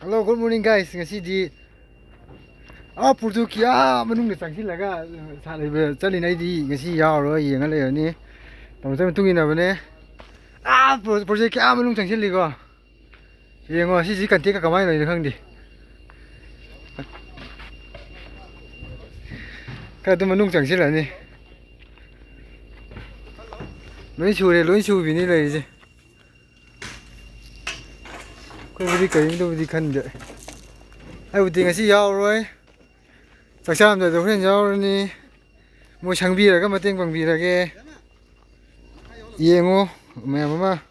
Hello, good morning guys. Ngasi di Portugia Manungda Sangsilaga Saliba Chalinai di ngasi yauro yenga lerani. Tamsa tungina bane. Project Manung Sangsiligo. Yengo si kan teka kamai lai khangdi. Ka tu Manung Sangsilani. Loi chu bini lai je. Ko budi kai do budi khande. Ai budi ngasi yauro. Saksamda do hren yaurani. Mo changbiraga mateng pangbirage. Yengo mama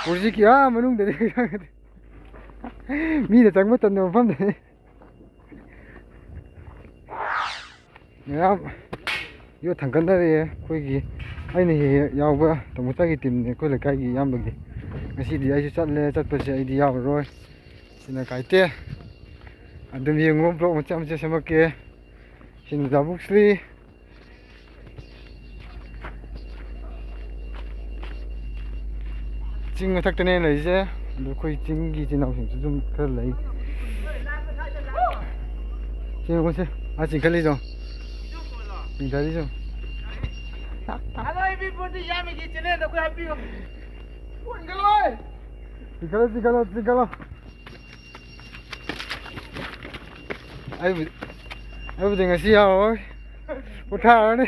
project Manungda mi da changma tan no pham de ya yo thangkan da re koi gi ai ne yaw ba tamuta gi tim ne koi la kai gi yam bagi ngasi di ai chat pa se ai di yaw roi sina kai te adum yengo blog macam sama ke sin da buksli ching thak tane lai je do khoi ching gi chin au sing zum khar lai ching ko se a ching khali jo ching khali jo hello everybody yami gi chene da ko happy ho pun galoi ching kalo ai bu ding si ao ko tha ne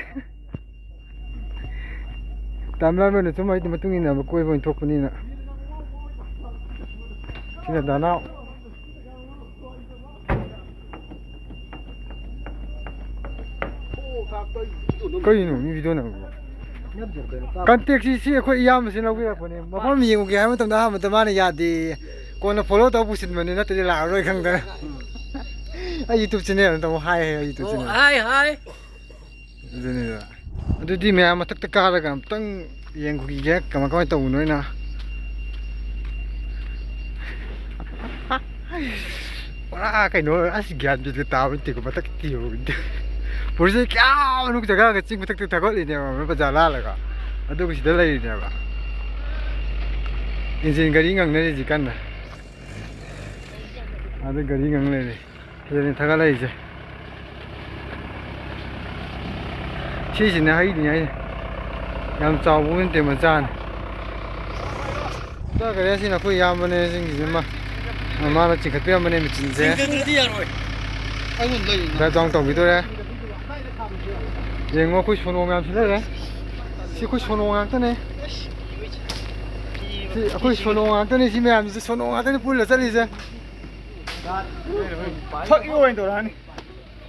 tamla me ne chumai ma tungin na koi boin thok ni na sina dana koi no mi video na contact si khoi yam sin la wi ko ne ma pham mi ko ha ma tam da ma ta ma ne ya di ko na follow ta bu sin ma ne na te la roi khang da ai YouTube channel ta hi YouTube channel hi deni da adudi me ma tak tak ka ga tang yeng khu gi ge kama ka ta u noi na ora kai no as gyan bi ta ba ti ko ba tak ti ho por se kya nu jaga ga ching tak tak ko li ne ma ba ja la la ga adu ko si da lai ne ba engine gari ngang ne ji kan na adu gari ngang le ne thaga lai je chi sin na hai ni ai yam chaw bu te ma chan da ga ya sin na ko yam ne sing ji ma mà nó chỉ cần biết mà nên mình chỉnh thế. Đã装tổng bị tôi đấy. Giờ ngồi khui số nông làm gì đấy? Chỉ khui số nông ăn thế này. Chỉ khui số nông ăn thế này chỉ mình làm số nông ăn thế này bùn là sao đi chứ? fuck you anh tôi này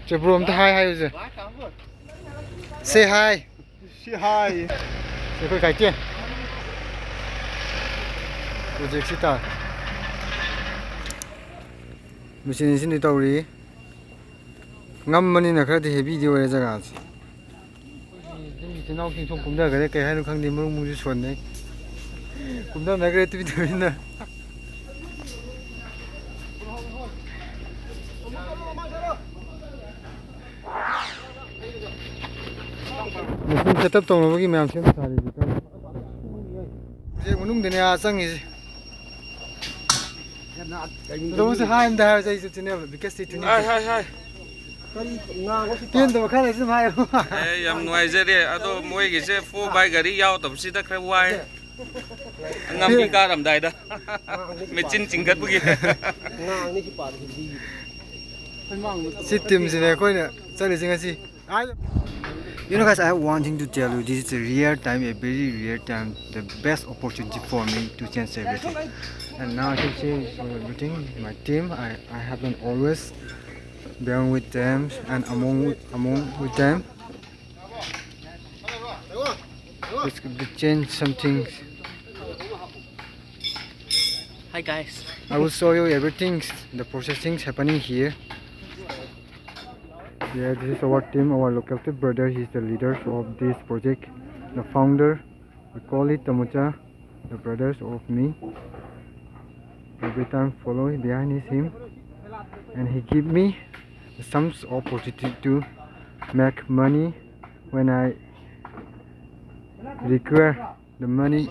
Chỉ bùm ta hai rồi. Say hi. say hi Chỉ khui cái kia. Project start. Machine sin tàu đi ngâm mani là khá thì video này ra cả thì nó kinh cũng được cái hai nó khang đi mông mông xuân đấy cũng được mấy cái tôi biết nè mình sẽ tập trung vào cái mềm xem sao đi cái cái muốn nung thế này sang gì đâu có hai em đây rồi chứ này bị cái gì Hai. tiền đâu khác là xem hai không Em ngoài ra đi, ado mỗi cái xe phô bay gari yao tập sĩ ta khai quay. Ngam đi ca làm đại đó. Mấy chín chính cất bữa system gì này coi nè sao để xem gì You know guys, I have one thing to tell you. This is a rare time, a very rare time, the best opportunity for me to change everything. And now I can change everything. My team, I have been always being with them and among with them. Let's change something. hi guys I will show you everything, the processings happening here. Yeah, this is our team, our local brother. He's the leader of this project, the founder. We call it Tamucha, the brothers of me. Every time follow behind him, and he give me some opportunity to make money when I require the money.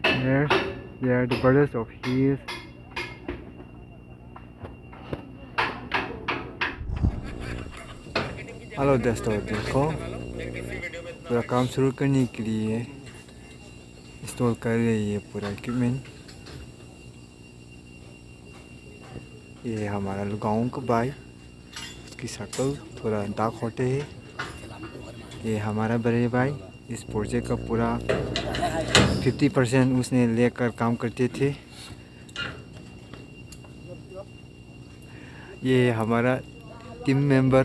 They are the brothers of his. Hello दोस्तों, देखो पूरा काम शुरू करने के लिए install कर रही है पूरा इक्विपमेंट। ये हमारा गाँव का भाई, उसकी शक्ल थोड़ा डार्क होते है। ये हमारा बड़े भाई, इस प्रोजेक्ट का पूरा 50% उसने लेकर काम करते थे। ये हमारा team member.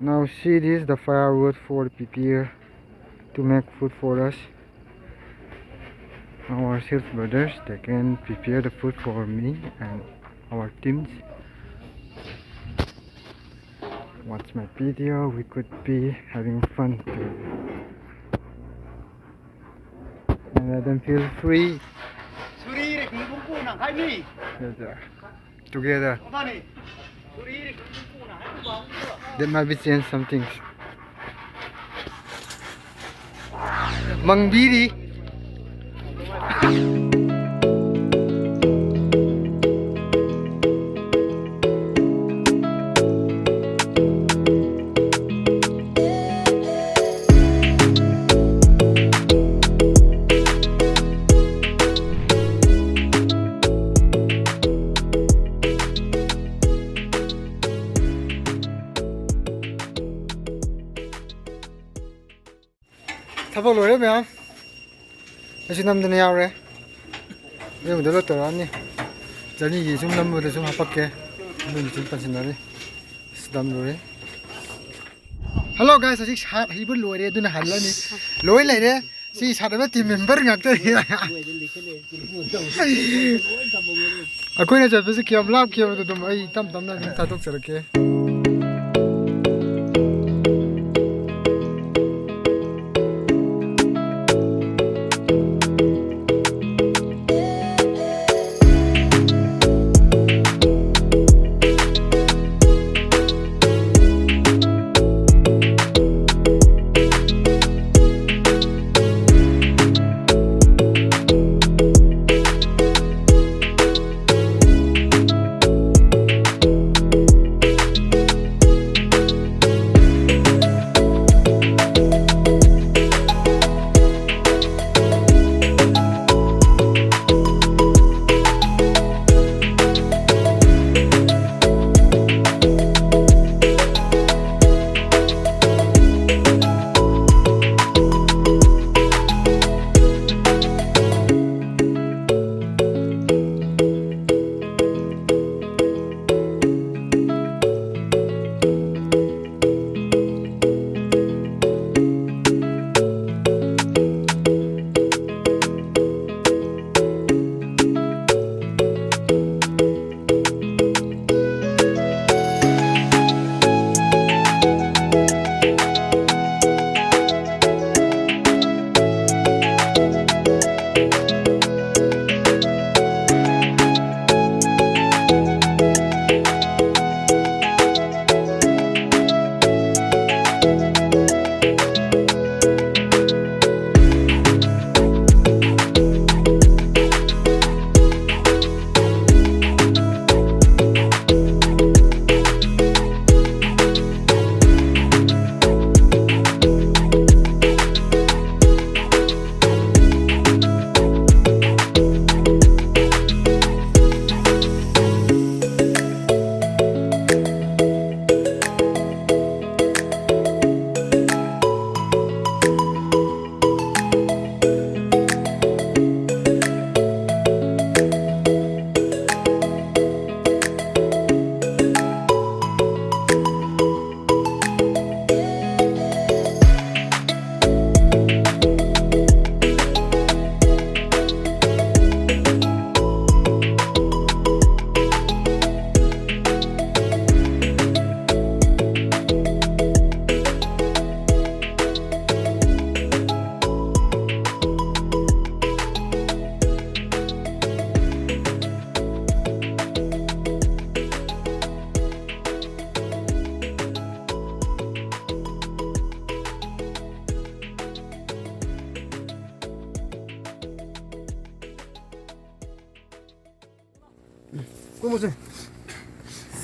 Now see, this is the firewood for prepare to make food for us. Our sales brothers, they can prepare the food for me and our teams. Watch my video, we could be having fun too. And let them feel free. Together. They might be saying some things. Mang biri. Thapa lore me am. Asin nam dene yaw re. Ye mo dalo tor ani. Jani yi sum nam mo de sum hapakke. Mun sum pansin na re. Sdam lore. Hello guys, asik hi bu lore duna halla ni. Loi lai re. Si sadaba team member ngak te. Akoi na jab se kiam lab kiam to dum ai tam tam na ta tok sarake.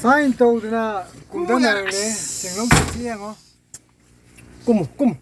sign tawduna kumdana le singlom chi yango kum